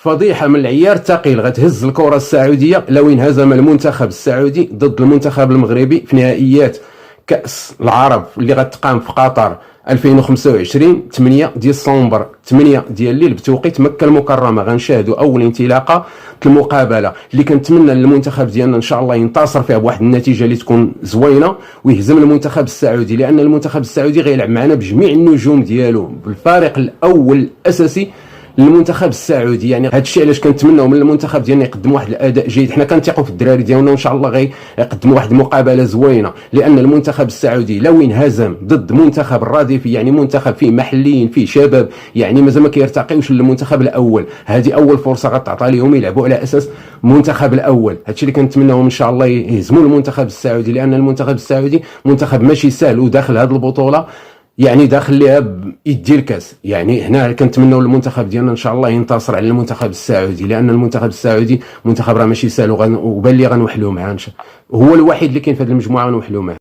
فضيحه من العيار الثقيل غتهز الكره السعوديه لو انهزم المنتخب السعودي ضد المنتخب المغربي في نهائيات كاس العرب اللي غتقام في قطر 2025 8 ديسمبر 8 ديال الليل بتوقيت مكه المكرمه. غنشاهدوا اول انطلاقه المقابله اللي كنتمنى للمنتخب ديالنا ان شاء الله ينتصر فيها بواحد النتيجه اللي تكون زوينه ويهزم المنتخب السعودي، لان المنتخب السعودي غيلعب معنا بجميع النجوم ديالو بالفريق الاول الاساسي للمنتخب السعودي. يعني هذا الشيء علاش كنتمناو من المنتخب ديالنا يقدم واحد الاداء جيد. حنا كنثقوا في الدراري ديالنا وان شاء الله غيقدموا واحد المقابله زوينه، لان المنتخب السعودي لو انهزم ضد منتخب الرديفي، يعني منتخب فيه محليين فيه شباب، يعني مازال ما كيرتقيوش للمنتخب الاول، هذه اول فرصه غتعطى لهم يلعبوا على اساس المنتخب الاول. هذا الشيء اللي كنتمناو ان شاء الله يهزموا المنتخب السعودي، لان المنتخب السعودي منتخب ماشي سهل وداخل هذه البطوله، يعني داخل ليها يدي الكاس. يعني هنا كنتمنوا المنتخب ديالنا ان شاء الله ينتصر على المنتخب السعودي، لان المنتخب السعودي منتخب راه ماشي سهل وبان لي غنوحلوا معاه، هو الوحيد اللي كاين في هذه المجموعه غنوحلوا معاه.